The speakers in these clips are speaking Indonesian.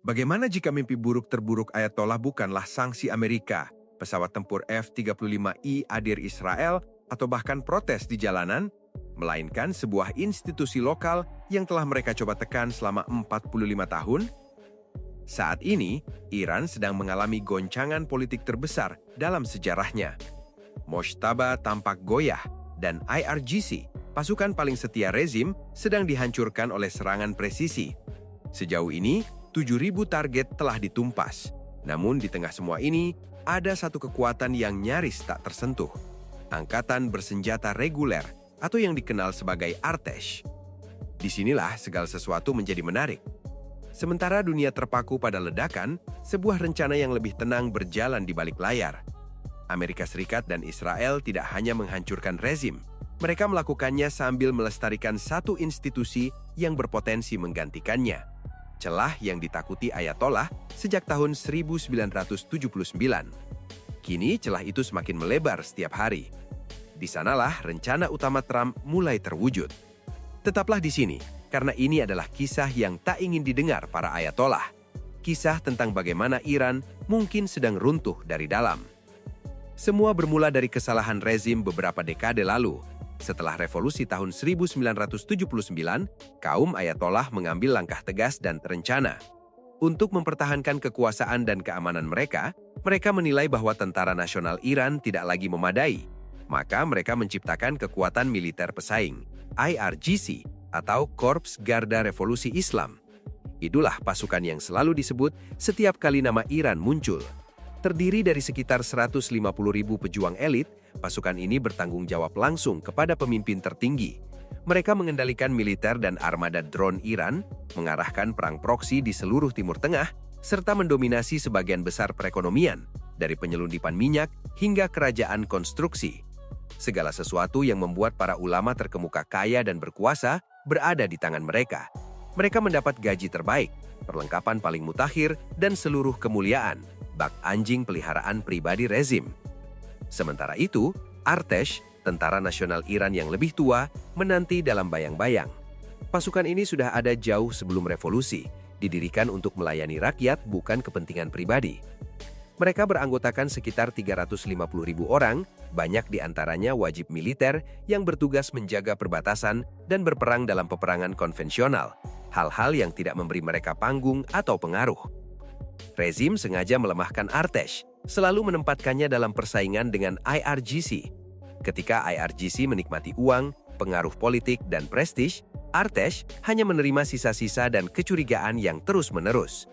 Bagaimana jika mimpi buruk terburuk Ayatollah bukanlah sanksi Amerika, pesawat tempur F-35I hadir Israel, atau bahkan protes di jalanan, melainkan sebuah institusi lokal yang telah mereka coba tekan selama 45 tahun? Saat ini, Iran sedang mengalami goncangan politik terbesar dalam sejarahnya. Mojtaba tampak goyah, dan IRGC, pasukan paling setia rezim, sedang dihancurkan oleh serangan presisi. Sejauh ini, 7.000 target telah ditumpas. Namun di tengah semua ini, ada satu kekuatan yang nyaris tak tersentuh. Angkatan bersenjata reguler atau yang dikenal sebagai Artesh. Disinilah segala sesuatu menjadi menarik. Sementara dunia terpaku pada ledakan, sebuah rencana yang lebih tenang berjalan di balik layar. Amerika Serikat dan Israel tidak hanya menghancurkan rezim, mereka melakukannya sambil melestarikan satu institusi yang berpotensi menggantikannya. Celah yang ditakuti Ayatollah sejak tahun 1979. Kini celah itu semakin melebar setiap hari. Di sanalah rencana utama Trump mulai terwujud. Tetaplah di sini, karena ini adalah kisah yang tak ingin didengar para Ayatollah. Kisah tentang bagaimana Iran mungkin sedang runtuh dari dalam. Semua bermula dari kesalahan rezim beberapa dekade lalu. Setelah revolusi tahun 1979, kaum Ayatollah mengambil langkah tegas dan terencana. Untuk mempertahankan kekuasaan dan keamanan mereka menilai bahwa tentara nasional Iran tidak lagi memadai. Maka mereka menciptakan kekuatan militer pesaing, IRGC, atau Korps Garda Revolusi Islam. Itulah pasukan yang selalu disebut setiap kali nama Iran muncul. Terdiri dari sekitar 150.000 pejuang elit, pasukan ini bertanggung jawab langsung kepada pemimpin tertinggi. Mereka mengendalikan militer dan armada drone Iran, mengarahkan perang proksi di seluruh Timur Tengah, serta mendominasi sebagian besar perekonomian, dari penyelundupan minyak hingga kerajaan konstruksi. Segala sesuatu yang membuat para ulama terkemuka kaya dan berkuasa berada di tangan mereka. Mereka mendapat gaji terbaik, perlengkapan paling mutakhir, dan seluruh kemuliaan, bak anjing peliharaan pribadi rezim. Sementara itu, Artesh, tentara nasional Iran yang lebih tua, menanti dalam bayang-bayang. Pasukan ini sudah ada jauh sebelum revolusi, didirikan untuk melayani rakyat bukan kepentingan pribadi. Mereka beranggotakan sekitar 350.000 orang, banyak di antaranya wajib militer yang bertugas menjaga perbatasan dan berperang dalam peperangan konvensional, hal-hal yang tidak memberi mereka panggung atau pengaruh. Rezim sengaja melemahkan Artesh, selalu menempatkannya dalam persaingan dengan IRGC. Ketika IRGC menikmati uang, pengaruh politik, dan prestis, Artesh hanya menerima sisa-sisa dan kecurigaan yang terus-menerus.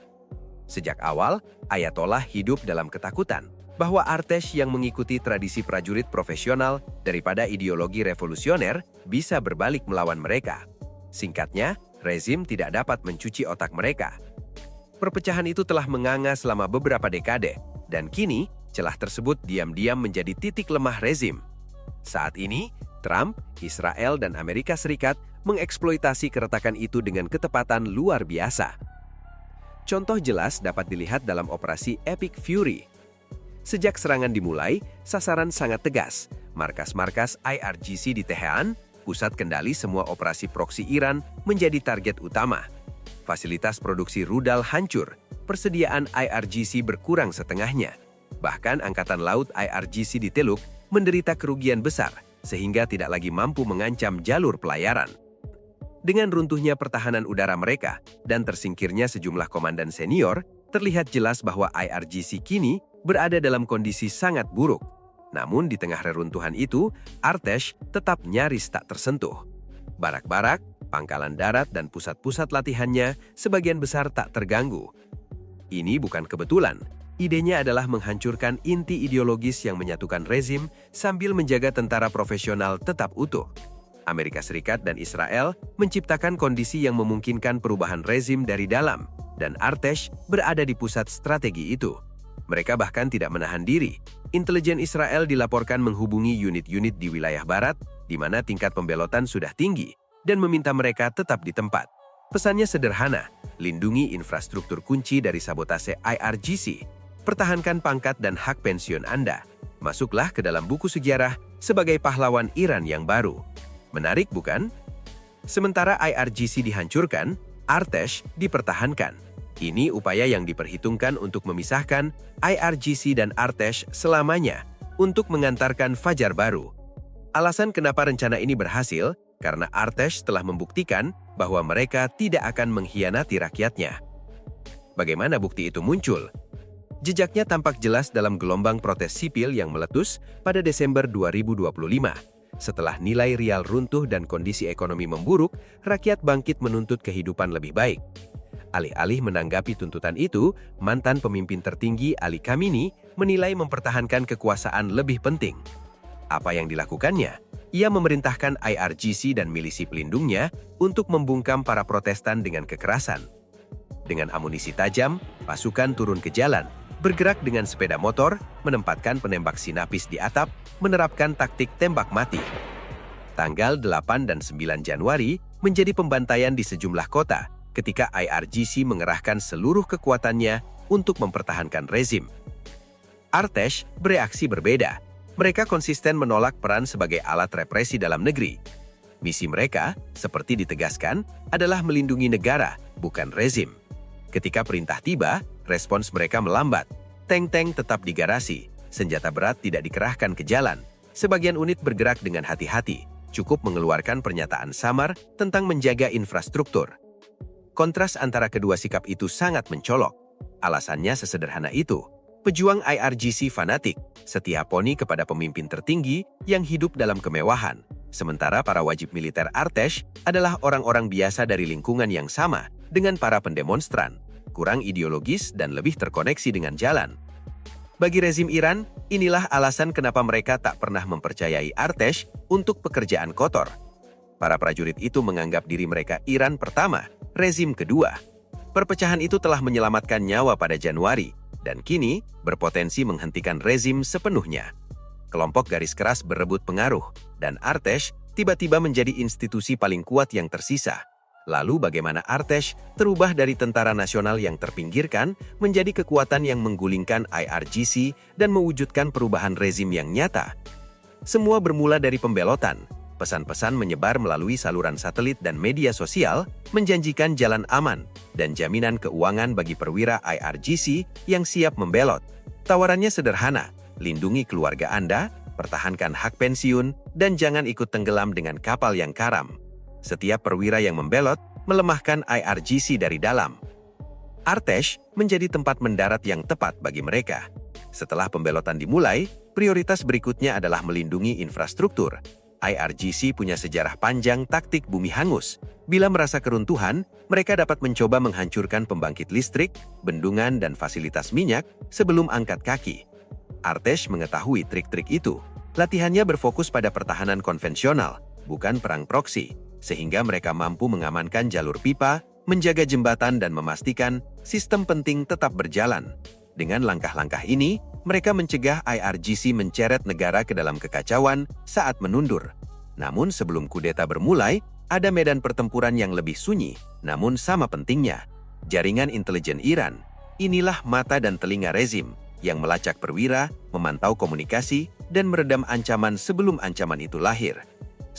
Sejak awal, Ayatollah hidup dalam ketakutan bahwa Artesh yang mengikuti tradisi prajurit profesional daripada ideologi revolusioner bisa berbalik melawan mereka. Singkatnya, rezim tidak dapat mencuci otak mereka. Perpecahan itu telah menganga selama beberapa dekade, dan kini celah tersebut diam-diam menjadi titik lemah rezim. Saat ini, Trump, Israel, dan Amerika Serikat mengeksploitasi keretakan itu dengan ketepatan luar biasa. Contoh jelas dapat dilihat dalam operasi Epic Fury. Sejak serangan dimulai, sasaran sangat tegas. Markas-markas IRGC di Teheran, pusat kendali semua operasi proksi Iran, menjadi target utama. Fasilitas produksi rudal hancur, persediaan IRGC berkurang setengahnya. Bahkan Angkatan Laut IRGC di Teluk menderita kerugian besar, sehingga tidak lagi mampu mengancam jalur pelayaran. Dengan runtuhnya pertahanan udara mereka dan tersingkirnya sejumlah komandan senior, terlihat jelas bahwa IRGC kini berada dalam kondisi sangat buruk. Namun di tengah reruntuhan itu, Artesh tetap nyaris tak tersentuh. Barak-barak, pangkalan darat, dan pusat-pusat latihannya sebagian besar tak terganggu. Ini bukan kebetulan. Idenya adalah menghancurkan inti ideologis yang menyatukan rezim sambil menjaga tentara profesional tetap utuh. Amerika Serikat dan Israel menciptakan kondisi yang memungkinkan perubahan rezim dari dalam, dan Artesh berada di pusat strategi itu. Mereka bahkan tidak menahan diri. Intelijen Israel dilaporkan menghubungi unit-unit di wilayah barat, di mana tingkat pembelotan sudah tinggi, dan meminta mereka tetap di tempat. Pesannya sederhana, lindungi infrastruktur kunci dari sabotase IRGC, pertahankan pangkat dan hak pensiun Anda. Masuklah ke dalam buku sejarah sebagai pahlawan Iran yang baru. Menarik bukan? Sementara IRGC dihancurkan, Artesh dipertahankan. Kini upaya yang diperhitungkan untuk memisahkan IRGC dan Artesh selamanya untuk mengantarkan fajar baru. Alasan kenapa rencana ini berhasil, karena Artesh telah membuktikan bahwa mereka tidak akan mengkhianati rakyatnya. Bagaimana bukti itu muncul? Jejaknya tampak jelas dalam gelombang protes sipil yang meletus pada Desember 2025. Setelah nilai rial runtuh dan kondisi ekonomi memburuk, rakyat bangkit menuntut kehidupan lebih baik. Alih-alih menanggapi tuntutan itu, mantan pemimpin tertinggi Ali Khamenei menilai mempertahankan kekuasaan lebih penting. Apa yang dilakukannya? Ia memerintahkan IRGC dan milisi pelindungnya untuk membungkam para protestan dengan kekerasan. Dengan amunisi tajam, pasukan turun ke jalan, bergerak dengan sepeda motor, menempatkan penembak sinapis di atap, menerapkan taktik tembak mati. Tanggal 8 dan 9 Januari menjadi pembantaian di sejumlah kota, ketika IRGC mengerahkan seluruh kekuatannya untuk mempertahankan rezim. Artesh bereaksi berbeda. Mereka konsisten menolak peran sebagai alat represi dalam negeri. Misi mereka, seperti ditegaskan, adalah melindungi negara, bukan rezim. Ketika perintah tiba, respons mereka melambat. Tank-tank tetap di garasi, senjata berat tidak dikerahkan ke jalan. Sebagian unit bergerak dengan hati-hati, cukup mengeluarkan pernyataan samar tentang menjaga infrastruktur. Kontras antara kedua sikap itu sangat mencolok. Alasannya sesederhana itu. Pejuang IRGC fanatik, setia poni kepada pemimpin tertinggi yang hidup dalam kemewahan. Sementara para wajib militer Artesh adalah orang-orang biasa dari lingkungan yang sama dengan para pendemonstran, kurang ideologis dan lebih terkoneksi dengan jalan. Bagi rezim Iran, inilah alasan kenapa mereka tak pernah mempercayai Artesh untuk pekerjaan kotor. Para prajurit itu menganggap diri mereka Iran pertama, rezim kedua. Perpecahan itu telah menyelamatkan nyawa pada Januari, dan kini berpotensi menghentikan rezim sepenuhnya. Kelompok garis keras berebut pengaruh, dan Artesh tiba-tiba menjadi institusi paling kuat yang tersisa. Lalu bagaimana Artesh terubah dari tentara nasional yang terpinggirkan menjadi kekuatan yang menggulingkan IRGC dan mewujudkan perubahan rezim yang nyata? Semua bermula dari pembelotan. Pesan-pesan menyebar melalui saluran satelit dan media sosial, menjanjikan jalan aman dan jaminan keuangan bagi perwira IRGC yang siap membelot. Tawarannya sederhana, lindungi keluarga Anda, pertahankan hak pensiun, dan jangan ikut tenggelam dengan kapal yang karam. Setiap perwira yang membelot, melemahkan IRGC dari dalam. Artesh menjadi tempat mendarat yang tepat bagi mereka. Setelah pembelotan dimulai, prioritas berikutnya adalah melindungi infrastruktur. IRGC punya sejarah panjang taktik bumi hangus. Bila merasa keruntuhan, mereka dapat mencoba menghancurkan pembangkit listrik, bendungan, dan fasilitas minyak sebelum angkat kaki. Artesh mengetahui trik-trik itu. Latihannya berfokus pada pertahanan konvensional, bukan perang proksi, sehingga mereka mampu mengamankan jalur pipa, menjaga jembatan, dan memastikan sistem penting tetap berjalan. Dengan langkah-langkah ini, mereka mencegah IRGC menceret negara ke dalam kekacauan saat menundur. Namun sebelum kudeta bermulai, ada medan pertempuran yang lebih sunyi, namun sama pentingnya. Jaringan intelijen Iran. Inilah mata dan telinga rezim yang melacak perwira, memantau komunikasi, dan meredam ancaman sebelum ancaman itu lahir.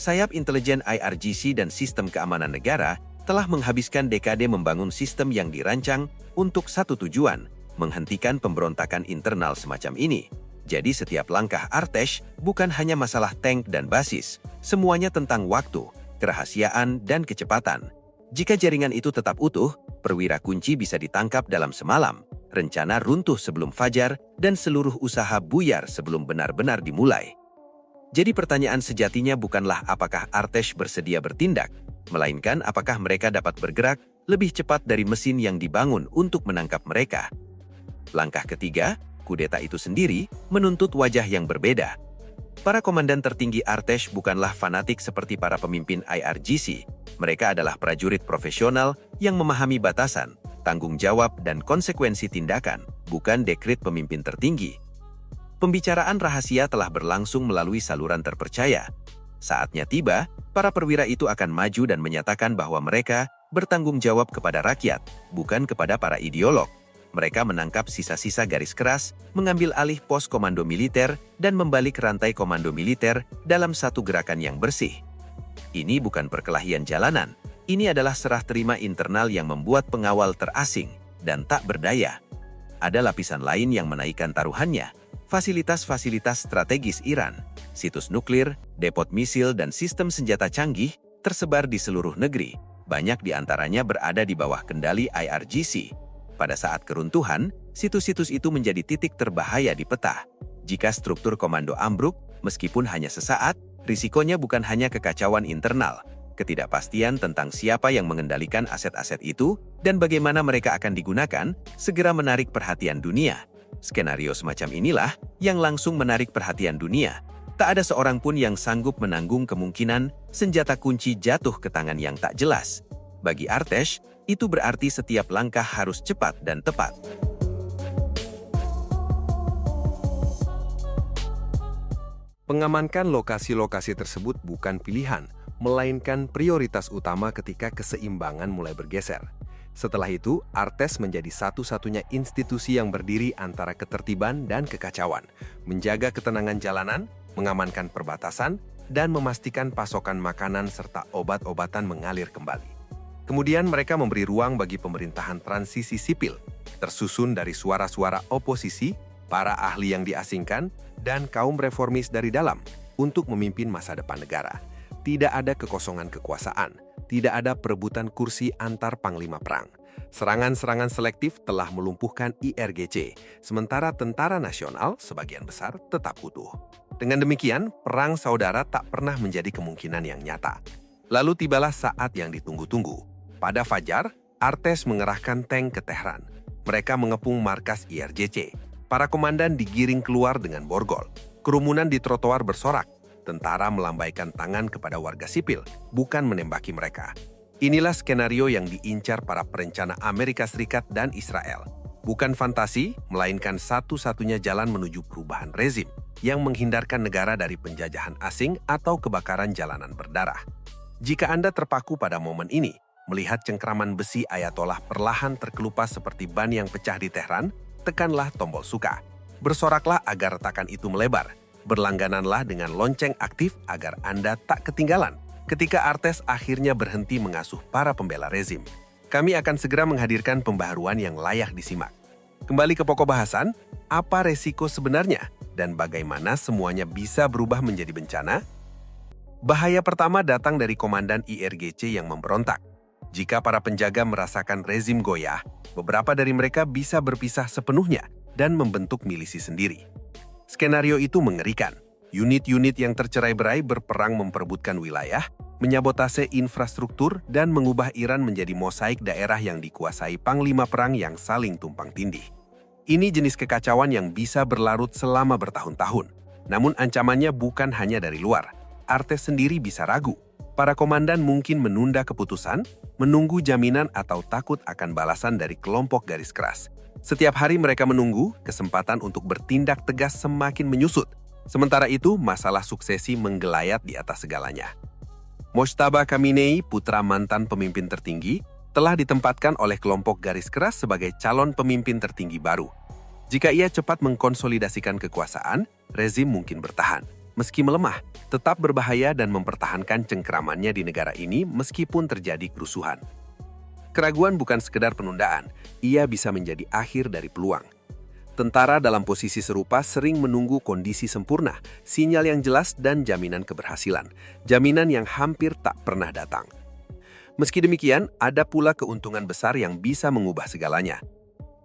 Sayap intelijen IRGC dan sistem keamanan negara telah menghabiskan dekade membangun sistem yang dirancang untuk satu tujuan, menghentikan pemberontakan internal semacam ini. Jadi setiap langkah Artesh bukan hanya masalah tank dan basis, semuanya tentang waktu, kerahasiaan, dan kecepatan. Jika jaringan itu tetap utuh, perwira kunci bisa ditangkap dalam semalam, rencana runtuh sebelum fajar, dan seluruh usaha buyar sebelum benar-benar dimulai. Jadi pertanyaan sejatinya bukanlah apakah Artesh bersedia bertindak, melainkan apakah mereka dapat bergerak lebih cepat dari mesin yang dibangun untuk menangkap mereka. Langkah ketiga, kudeta itu sendiri menuntut wajah yang berbeda. Para komandan tertinggi Artesh bukanlah fanatik seperti para pemimpin IRGC. Mereka adalah prajurit profesional yang memahami batasan, tanggung jawab, dan konsekuensi tindakan, bukan dekret pemimpin tertinggi. Pembicaraan rahasia telah berlangsung melalui saluran terpercaya. Saatnya tiba, para perwira itu akan maju dan menyatakan bahwa mereka bertanggung jawab kepada rakyat, bukan kepada para ideolog. Mereka menangkap sisa-sisa garis keras, mengambil alih pos komando militer, dan membalik rantai komando militer dalam satu gerakan yang bersih. Ini bukan perkelahian jalanan, ini adalah serah terima internal yang membuat pengawal terasing, dan tak berdaya. Ada lapisan lain yang menaikkan taruhannya, fasilitas-fasilitas strategis Iran, situs nuklir, depot misil dan sistem senjata canggih tersebar di seluruh negeri. Banyak di antaranya berada di bawah kendali IRGC. Pada saat keruntuhan, situs-situs itu menjadi titik terbahaya di peta. Jika struktur komando ambruk, meskipun hanya sesaat, risikonya bukan hanya kekacauan internal, ketidakpastian tentang siapa yang mengendalikan aset-aset itu dan bagaimana mereka akan digunakan, segera menarik perhatian dunia. Skenario semacam inilah yang langsung menarik perhatian dunia. Tak ada seorang pun yang sanggup menanggung kemungkinan senjata kunci jatuh ke tangan yang tak jelas. Bagi Artesh, itu berarti setiap langkah harus cepat dan tepat. Mengamankan lokasi-lokasi tersebut bukan pilihan, melainkan prioritas utama ketika keseimbangan mulai bergeser. Setelah itu, Artesh menjadi satu-satunya institusi yang berdiri antara ketertiban dan kekacauan, menjaga ketenangan jalanan, mengamankan perbatasan, dan memastikan pasokan makanan serta obat-obatan mengalir kembali. Kemudian mereka memberi ruang bagi pemerintahan transisi sipil, tersusun dari suara-suara oposisi, para ahli yang diasingkan, dan kaum reformis dari dalam untuk memimpin masa depan negara. Tidak ada kekosongan kekuasaan, tidak ada perebutan kursi antar panglima perang. Serangan-serangan selektif telah melumpuhkan IRGC, sementara tentara nasional sebagian besar tetap utuh. Dengan demikian, perang saudara tak pernah menjadi kemungkinan yang nyata. Lalu tibalah saat yang ditunggu-tunggu. Pada fajar, Artesh mengerahkan tank ke Tehran. Mereka mengepung markas IRGC. Para komandan digiring keluar dengan borgol. Kerumunan di trotoar bersorak. Tentara melambaikan tangan kepada warga sipil, bukan menembaki mereka. Inilah skenario yang diincar para perencana Amerika Serikat dan Israel. Bukan fantasi, melainkan satu-satunya jalan menuju perubahan rezim yang menghindarkan negara dari penjajahan asing atau kebakaran jalanan berdarah. Jika Anda terpaku pada momen ini, melihat cengkraman besi Ayatollah perlahan terkelupas seperti ban yang pecah di Tehran, tekanlah tombol suka. Bersoraklah agar retakan itu melebar. Berlanggananlah dengan lonceng aktif agar Anda tak ketinggalan ketika Artesh akhirnya berhenti mengasuh para pembela rezim. Kami akan segera menghadirkan pembaharuan yang layak disimak. Kembali ke pokok bahasan, apa resiko sebenarnya dan bagaimana semuanya bisa berubah menjadi bencana? Bahaya pertama datang dari komandan IRGC yang memberontak. Jika para penjaga merasakan rezim goyah, beberapa dari mereka bisa berpisah sepenuhnya dan membentuk milisi sendiri. Skenario itu mengerikan. Unit-unit yang tercerai-berai berperang memperebutkan wilayah, menyabotase infrastruktur, dan mengubah Iran menjadi mosaik daerah yang dikuasai panglima perang yang saling tumpang tindih. Ini jenis kekacauan yang bisa berlarut selama bertahun-tahun. Namun ancamannya bukan hanya dari luar. Artesh sendiri bisa ragu. Para komandan mungkin menunda keputusan, menunggu jaminan atau takut akan balasan dari kelompok garis keras. Setiap hari mereka menunggu, kesempatan untuk bertindak tegas semakin menyusut. Sementara itu, masalah suksesi menggelayat di atas segalanya. Mojtaba Khamenei, putra mantan pemimpin tertinggi, telah ditempatkan oleh kelompok garis keras sebagai calon pemimpin tertinggi baru. Jika ia cepat mengkonsolidasikan kekuasaan, rezim mungkin bertahan. Meski melemah, tetap berbahaya dan mempertahankan cengkramannya di negara ini meskipun terjadi kerusuhan. Keraguan bukan sekedar penundaan, ia bisa menjadi akhir dari peluang. Tentara dalam posisi serupa sering menunggu kondisi sempurna, sinyal yang jelas dan jaminan keberhasilan. Jaminan yang hampir tak pernah datang. Meski demikian, ada pula keuntungan besar yang bisa mengubah segalanya.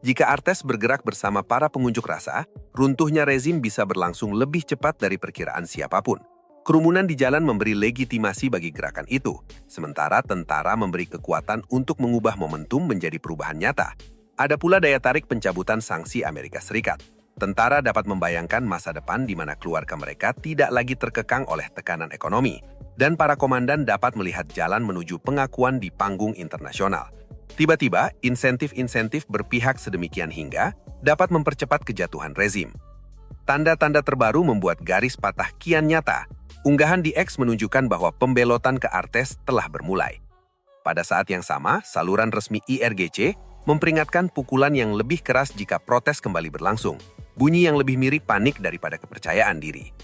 Jika Artesh bergerak bersama para pengunjuk rasa, runtuhnya rezim bisa berlangsung lebih cepat dari perkiraan siapapun. Kerumunan di jalan memberi legitimasi bagi gerakan itu, sementara tentara memberi kekuatan untuk mengubah momentum menjadi perubahan nyata. Ada pula daya tarik pencabutan sanksi Amerika Serikat. Tentara dapat membayangkan masa depan di mana keluarga mereka tidak lagi terkekang oleh tekanan ekonomi, dan para komandan dapat melihat jalan menuju pengakuan di panggung internasional. Tiba-tiba, insentif-insentif berpihak sedemikian hingga dapat mempercepat kejatuhan rezim. Tanda-tanda terbaru membuat garis patah kian nyata. Unggahan di X menunjukkan bahwa pembelotan ke Artesh telah bermulai. Pada saat yang sama, saluran resmi IRGC memperingatkan pukulan yang lebih keras jika protes kembali berlangsung. Bunyi yang lebih mirip panik daripada kepercayaan diri.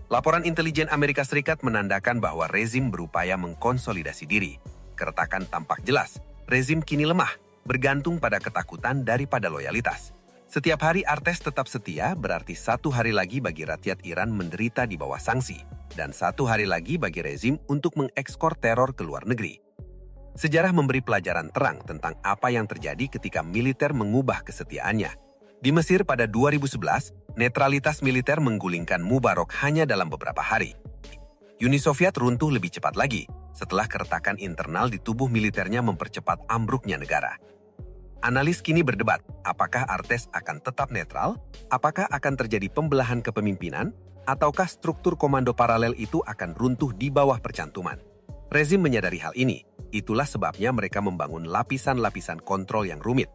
Laporan intelijen Amerika Serikat menandakan bahwa rezim berupaya mengkonsolidasi diri. Keretakan tampak jelas. Rezim kini lemah, bergantung pada ketakutan daripada loyalitas. Setiap hari Artes tetap setia berarti 1 hari lagi bagi rakyat Iran menderita di bawah sanksi, dan 1 hari lagi bagi rezim untuk mengekspor teror ke luar negeri. Sejarah memberi pelajaran terang tentang apa yang terjadi ketika militer mengubah kesetiaannya. Di Mesir pada 2011, netralitas militer menggulingkan Mubarak hanya dalam beberapa hari. Uni Soviet runtuh lebih cepat lagi setelah keretakan internal di tubuh militernya mempercepat ambruknya negara. Analis kini berdebat, apakah Artes akan tetap netral, apakah akan terjadi pembelahan kepemimpinan, ataukah struktur komando paralel itu akan runtuh di bawah percantuman. Rezim menyadari hal ini, itulah sebabnya mereka membangun lapisan-lapisan kontrol yang rumit.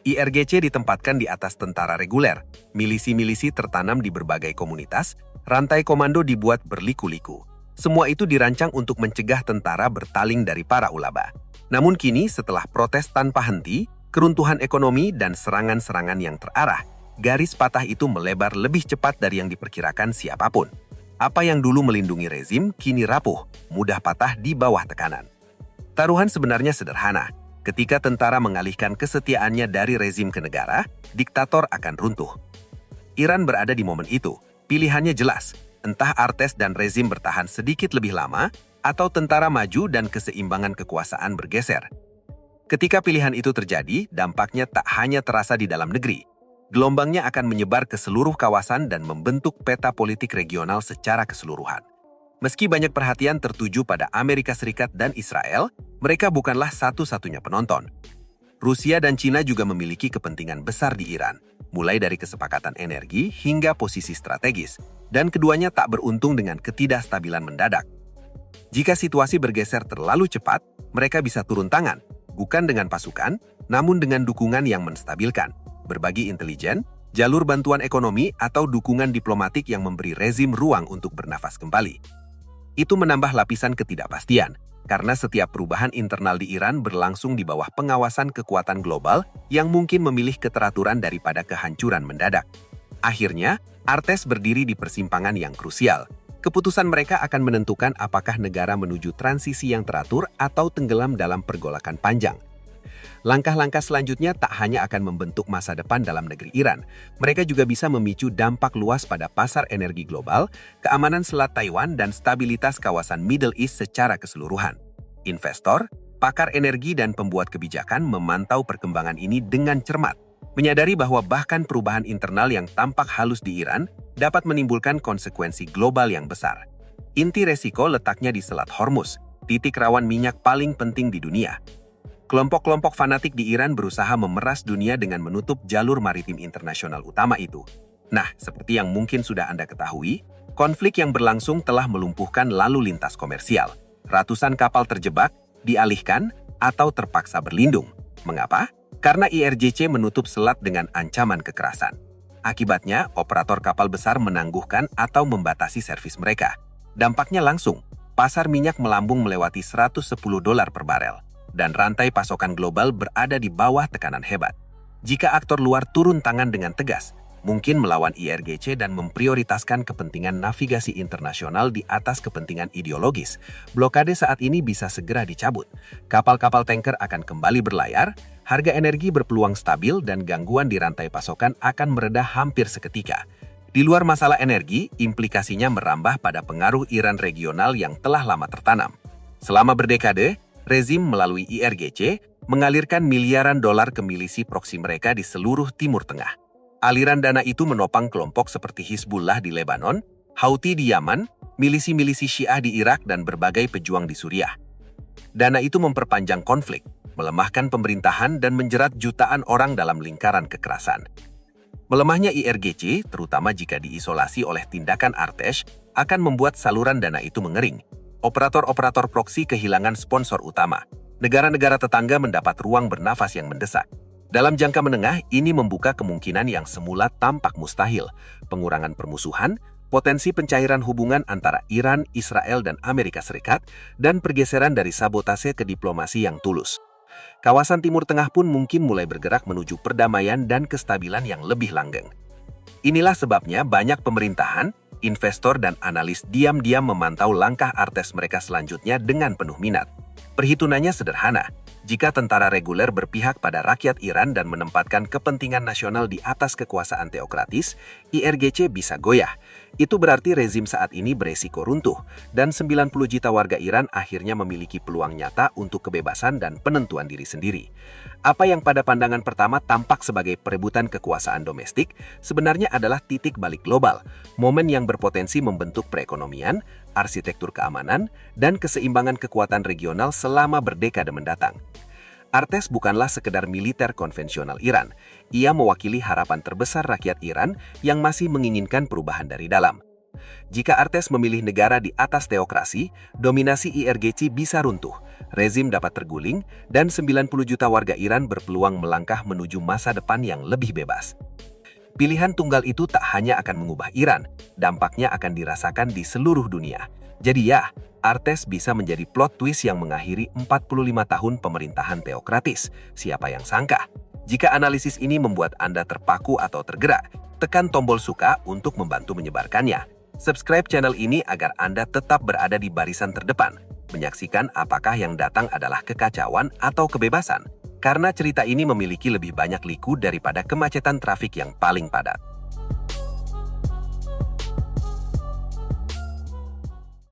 IRGC ditempatkan di atas tentara reguler, milisi-milisi tertanam di berbagai komunitas, rantai komando dibuat berliku-liku. Semua itu dirancang untuk mencegah tentara bertaling dari para ulama. Namun kini setelah protes tanpa henti, keruntuhan ekonomi dan serangan-serangan yang terarah, garis patah itu melebar lebih cepat dari yang diperkirakan siapapun. Apa yang dulu melindungi rezim kini rapuh, mudah patah di bawah tekanan. Taruhan sebenarnya sederhana. Ketika tentara mengalihkan kesetiaannya dari rezim ke negara, diktator akan runtuh. Iran berada di momen itu. Pilihannya jelas, entah Artes dan rezim bertahan sedikit lebih lama, atau tentara maju dan keseimbangan kekuasaan bergeser. Ketika pilihan itu terjadi, dampaknya tak hanya terasa di dalam negeri. Gelombangnya akan menyebar ke seluruh kawasan dan membentuk peta politik regional secara keseluruhan. Meski banyak perhatian tertuju pada Amerika Serikat dan Israel, mereka bukanlah satu-satunya penonton. Rusia dan Cina juga memiliki kepentingan besar di Iran, mulai dari kesepakatan energi hingga posisi strategis, dan keduanya tak beruntung dengan ketidakstabilan mendadak. Jika situasi bergeser terlalu cepat, mereka bisa turun tangan, bukan dengan pasukan, namun dengan dukungan yang menstabilkan, berbagi intelijen, jalur bantuan ekonomi, atau dukungan diplomatik yang memberi rezim ruang untuk bernafas kembali. Itu menambah lapisan ketidakpastian, karena setiap perubahan internal di Iran berlangsung di bawah pengawasan kekuatan global yang mungkin memilih keteraturan daripada kehancuran mendadak. Akhirnya, Artes berdiri di persimpangan yang krusial. Keputusan mereka akan menentukan apakah negara menuju transisi yang teratur atau tenggelam dalam pergolakan panjang. Langkah-langkah selanjutnya tak hanya akan membentuk masa depan dalam negeri Iran, mereka juga bisa memicu dampak luas pada pasar energi global, keamanan Selat Taiwan, dan stabilitas kawasan Middle East secara keseluruhan. Investor, pakar energi, dan pembuat kebijakan memantau perkembangan ini dengan cermat, menyadari bahwa bahkan perubahan internal yang tampak halus di Iran dapat menimbulkan konsekuensi global yang besar. Inti resiko letaknya di Selat Hormuz, titik rawan minyak paling penting di dunia. Kelompok-kelompok fanatik di Iran berusaha memeras dunia dengan menutup jalur maritim internasional utama itu. Nah, seperti yang mungkin sudah Anda ketahui, konflik yang berlangsung telah melumpuhkan lalu lintas komersial. Ratusan kapal terjebak, dialihkan, atau terpaksa berlindung. Mengapa? Karena IRGC menutup selat dengan ancaman kekerasan. Akibatnya, operator kapal besar menangguhkan atau membatasi servis mereka. Dampaknya langsung, pasar minyak melambung melewati $110 per barel, dan rantai pasokan global berada di bawah tekanan hebat. Jika aktor luar turun tangan dengan tegas, mungkin melawan IRGC dan memprioritaskan kepentingan navigasi internasional di atas kepentingan ideologis, blokade saat ini bisa segera dicabut. Kapal-kapal tanker akan kembali berlayar, harga energi berpeluang stabil, dan gangguan di rantai pasokan akan mereda hampir seketika. Di luar masalah energi, implikasinya merambah pada pengaruh Iran regional yang telah lama tertanam. Selama berdekade, rezim melalui IRGC mengalirkan miliaran dolar ke milisi proksi mereka di seluruh Timur Tengah. Aliran dana itu menopang kelompok seperti Hizbullah di Lebanon, Houthi di Yaman, milisi-milisi Syiah di Irak, dan berbagai pejuang di Suriah. Dana itu memperpanjang konflik, melemahkan pemerintahan, dan menjerat jutaan orang dalam lingkaran kekerasan. Melemahnya IRGC, terutama jika diisolasi oleh tindakan Artes, akan membuat saluran dana itu mengering. Operator-operator proksi kehilangan sponsor utama. Negara-negara tetangga mendapat ruang bernafas yang mendesak. Dalam jangka menengah, ini membuka kemungkinan yang semula tampak mustahil. Pengurangan permusuhan, potensi pencairan hubungan antara Iran, Israel, dan Amerika Serikat, dan pergeseran dari sabotase ke diplomasi yang tulus. Kawasan Timur Tengah pun mungkin mulai bergerak menuju perdamaian dan kestabilan yang lebih langgeng. Inilah sebabnya banyak pemerintahan, investor, dan analis diam-diam memantau langkah Artes mereka selanjutnya dengan penuh minat. Perhitungannya sederhana. Jika tentara reguler berpihak pada rakyat Iran dan menempatkan kepentingan nasional di atas kekuasaan teokratis, IRGC bisa goyah. Itu berarti rezim saat ini beresiko runtuh, dan 90 juta warga Iran akhirnya memiliki peluang nyata untuk kebebasan dan penentuan diri sendiri. Apa yang pada pandangan pertama tampak sebagai perebutan kekuasaan domestik, sebenarnya adalah titik balik global, momen yang berpotensi membentuk perekonomian, arsitektur keamanan, dan keseimbangan kekuatan regional selama berdekade mendatang. Artes bukanlah sekedar militer konvensional Iran. Ia mewakili harapan terbesar rakyat Iran yang masih menginginkan perubahan dari dalam. Jika Artes memilih negara di atas teokrasi, dominasi IRGC bisa runtuh, rezim dapat terguling, dan 90 juta warga Iran berpeluang melangkah menuju masa depan yang lebih bebas. Pilihan tunggal itu tak hanya akan mengubah Iran, dampaknya akan dirasakan di seluruh dunia. Jadi ya, Artes bisa menjadi plot twist yang mengakhiri 45 tahun pemerintahan teokratis. Siapa yang sangka? Jika analisis ini membuat Anda terpaku atau tergerak, tekan tombol suka untuk membantu menyebarkannya. Subscribe channel ini agar Anda tetap berada di barisan terdepan, menyaksikan apakah yang datang adalah kekacauan atau kebebasan. Karena cerita ini memiliki lebih banyak liku daripada kemacetan trafik yang paling padat.